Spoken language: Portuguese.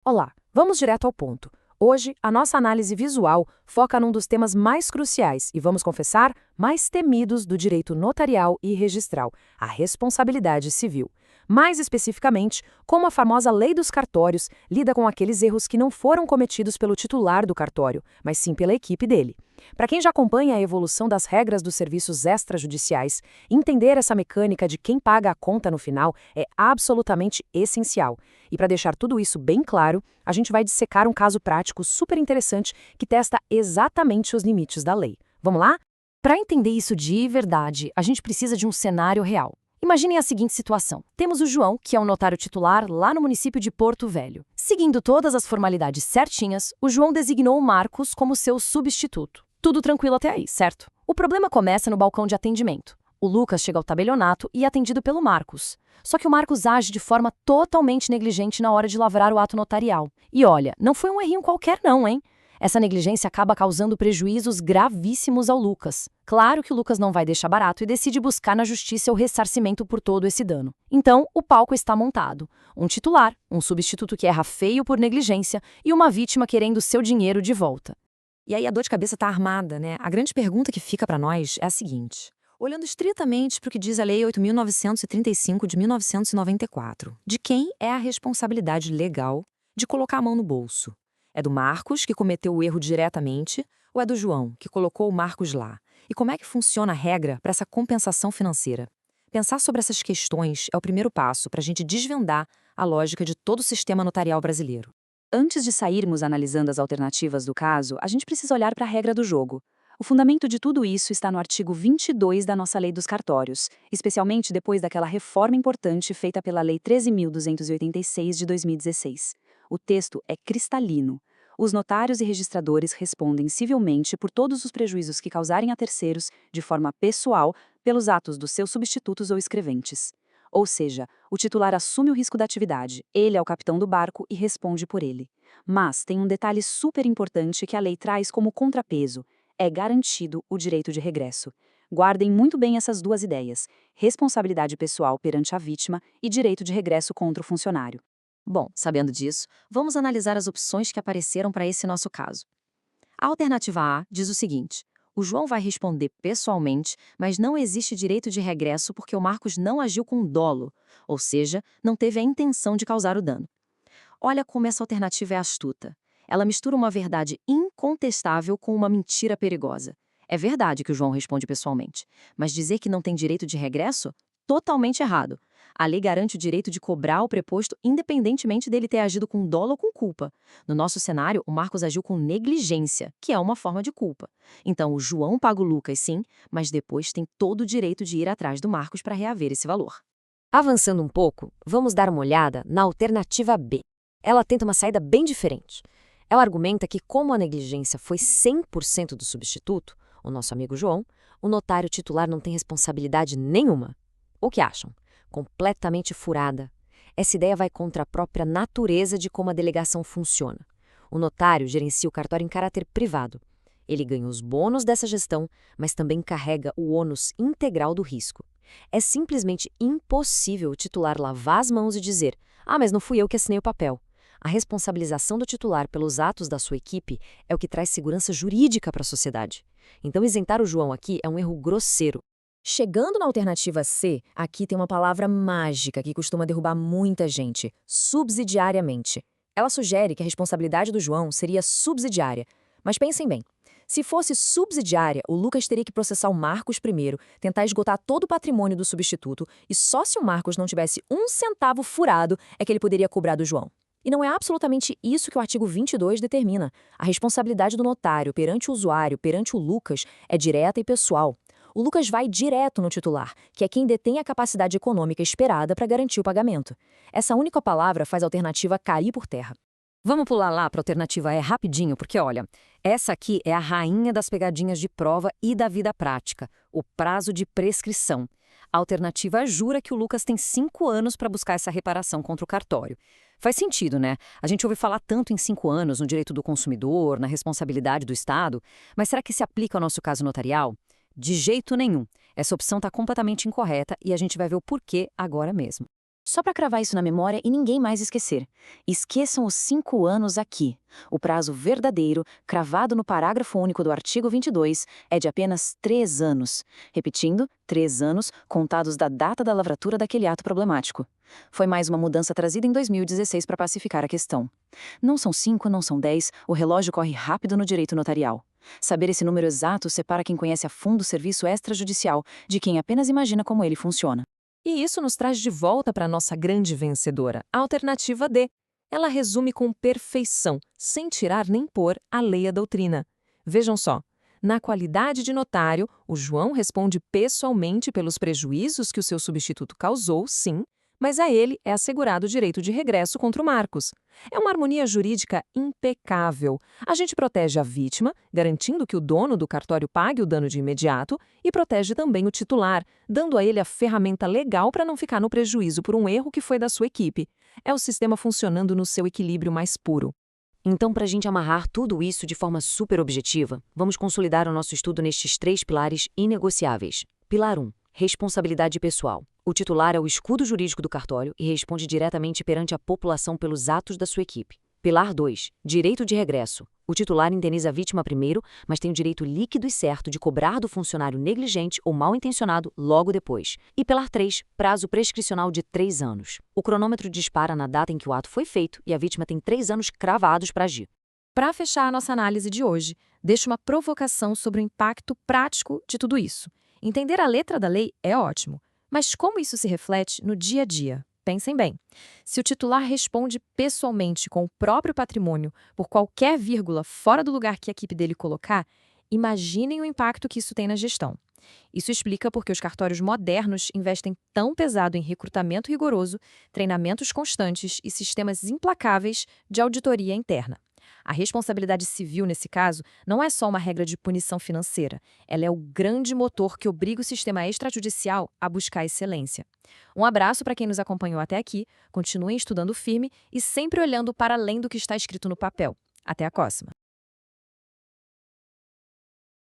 Olá, vamos direto ao ponto. Hoje, a nossa análise visual foca num dos temas mais cruciais e, vamos confessar, mais temidos do direito notarial e registral, a responsabilidade civil. Mais especificamente, como a famosa lei dos cartórios lida com aqueles erros que não foram cometidos pelo titular do cartório, mas sim pela equipe dele. Para quem já acompanha a evolução das regras dos serviços extrajudiciais, entender essa mecânica de quem paga a conta no final é absolutamente essencial. E para deixar tudo isso bem claro, a gente vai dissecar um caso prático super interessante que testa exatamente os limites da lei. Vamos lá? Para entender isso de verdade, a gente precisa de um cenário real. Imaginem a seguinte situação. Temos o João, que é um notário titular lá no município de Porto Velho. Seguindo todas as formalidades certinhas, o João designou o Marcos como seu substituto. Tudo tranquilo até aí, certo? O problema começa no balcão de atendimento. O Lucas chega ao tabelionato e é atendido pelo Marcos. Só que o Marcos age de forma totalmente negligente na hora de lavrar o ato notarial. E olha, não foi um errinho qualquer não, hein? Essa negligência acaba causando prejuízos gravíssimos ao Lucas. Claro que o Lucas não vai deixar barato e decide buscar na justiça o ressarcimento por todo esse dano. Então, o palco está montado. Um titular, um substituto que erra feio por negligência e uma vítima querendo seu dinheiro de volta. E aí a dor de cabeça está armada, né? A grande pergunta que fica para nós é a seguinte. Olhando estritamente para o que diz a Lei 8.935 de 1994, de quem é a responsabilidade legal de colocar a mão no bolso? É do Marcos, que cometeu o erro diretamente, ou é do João, que colocou o Marcos lá? E como é que funciona a regra para essa compensação financeira? Pensar sobre essas questões é o primeiro passo para a gente desvendar a lógica de todo o sistema notarial brasileiro. Antes de sairmos analisando as alternativas do caso, a gente precisa olhar para a regra do jogo. O fundamento de tudo isso está no artigo 22 da nossa Lei dos Cartórios, especialmente depois daquela reforma importante feita pela Lei 13.286 de 2016. O texto é cristalino. Os notários e registradores respondem civilmente por todos os prejuízos que causarem a terceiros, de forma pessoal, pelos atos dos seus substitutos ou escreventes. Ou seja, o titular assume o risco da atividade, ele é o capitão do barco e responde por ele. Mas tem um detalhe super importante que a lei traz como contrapeso: é garantido o direito de regresso. Guardem muito bem essas duas ideias: responsabilidade pessoal perante a vítima e direito de regresso contra o funcionário. Bom, sabendo disso, vamos analisar as opções que apareceram para esse nosso caso. A alternativa A diz o seguinte: o João vai responder pessoalmente, mas não existe direito de regresso porque o Marcos não agiu com dolo, ou seja, não teve a intenção de causar o dano. Olha como essa alternativa é astuta. Ela mistura uma verdade incontestável com uma mentira perigosa. É verdade que o João responde pessoalmente, mas dizer que não tem direito de regresso? Totalmente errado. A lei garante o direito de cobrar o preposto independentemente dele ter agido com dolo ou com culpa. No nosso cenário, o Marcos agiu com negligência, que é uma forma de culpa. Então, o João paga o Lucas, sim, mas depois tem todo o direito de ir atrás do Marcos para reaver esse valor. Avançando um pouco, vamos dar uma olhada na alternativa B. Ela tenta uma saída bem diferente. Ela argumenta que, como a negligência foi 100% do substituto, o nosso amigo João, o notário titular não tem responsabilidade nenhuma. O que acham? Completamente furada. Essa ideia vai contra a própria natureza de como a delegação funciona. O notário gerencia o cartório em caráter privado. Ele ganha os bônus dessa gestão, mas também carrega o ônus integral do risco. É simplesmente impossível o titular lavar as mãos e dizer: "Ah, mas não fui eu que assinei o papel". A responsabilização do titular pelos atos da sua equipe é o que traz segurança jurídica para a sociedade. Então, isentar o João aqui é um erro grosseiro. Chegando na alternativa C, aqui tem uma palavra mágica que costuma derrubar muita gente: subsidiariamente. Ela sugere que a responsabilidade do João seria subsidiária. Mas pensem bem. Se fosse subsidiária, o Lucas teria que processar o Marcos primeiro, tentar esgotar todo o patrimônio do substituto, e só se o Marcos não tivesse um centavo furado é que ele poderia cobrar do João. E não é absolutamente isso que o artigo 22 determina. A responsabilidade do notário perante o usuário, perante o Lucas, é direta e pessoal. O Lucas vai direto no titular, que é quem detém a capacidade econômica esperada para garantir o pagamento. Essa única palavra faz a alternativa cair por terra. Vamos pular lá para a alternativa E rapidinho, porque olha, essa aqui é a rainha das pegadinhas de prova e da vida prática, o prazo de prescrição. A alternativa jura que o Lucas tem 5 anos para buscar essa reparação contra o cartório. Faz sentido, né? A gente ouve falar tanto em 5 anos no direito do consumidor, na responsabilidade do Estado, mas será que se aplica ao nosso caso notarial? De jeito nenhum. Essa opção está completamente incorreta e a gente vai ver o porquê agora mesmo. Só para cravar isso na memória e ninguém mais esquecer. Esqueçam os 5 anos aqui. O prazo verdadeiro, cravado no parágrafo único do artigo 22, é de apenas 3 anos. Repetindo, 3 anos contados da data da lavratura daquele ato problemático. Foi mais uma mudança trazida em 2016 para pacificar a questão. Não são 5, não são 10, o relógio corre rápido no direito notarial. Saber esse número exato separa quem conhece a fundo o serviço extrajudicial de quem apenas imagina como ele funciona. E isso nos traz de volta para a nossa grande vencedora, a alternativa D. Ela resume com perfeição, sem tirar nem pôr, a lei e a doutrina. Vejam só, na qualidade de notário, o João responde pessoalmente pelos prejuízos que o seu substituto causou, sim, mas a ele é assegurado o direito de regresso contra o Marcos. É uma harmonia jurídica impecável. A gente protege a vítima, garantindo que o dono do cartório pague o dano de imediato, e protege também o titular, dando a ele a ferramenta legal para não ficar no prejuízo por um erro que foi da sua equipe. É o sistema funcionando no seu equilíbrio mais puro. Então, para a gente amarrar tudo isso de forma super objetiva, vamos consolidar o nosso estudo nestes 3 pilares inegociáveis. Pilar 1. Responsabilidade pessoal. O titular é o escudo jurídico do cartório e responde diretamente perante a população pelos atos da sua equipe. Pilar 2. Direito de regresso. O titular indeniza a vítima primeiro, mas tem o direito líquido e certo de cobrar do funcionário negligente ou mal-intencionado logo depois. E pilar 3. Prazo prescricional de 3 anos. O cronômetro dispara na data em que o ato foi feito e a vítima tem 3 anos cravados para agir. Para fechar a nossa análise de hoje, deixo uma provocação sobre o impacto prático de tudo isso. Entender a letra da lei é ótimo, mas como isso se reflete no dia a dia? Pensem bem. Se o titular responde pessoalmente com o próprio patrimônio por qualquer vírgula fora do lugar que a equipe dele colocar, imaginem o impacto que isso tem na gestão. Isso explica porque os cartórios modernos investem tão pesado em recrutamento rigoroso, treinamentos constantes e sistemas implacáveis de auditoria interna. A responsabilidade civil, nesse caso, não é só uma regra de punição financeira. Ela é o grande motor que obriga o sistema extrajudicial a buscar excelência. Um abraço para quem nos acompanhou até aqui, continuem estudando firme e sempre olhando para além do que está escrito no papel. Até a próxima!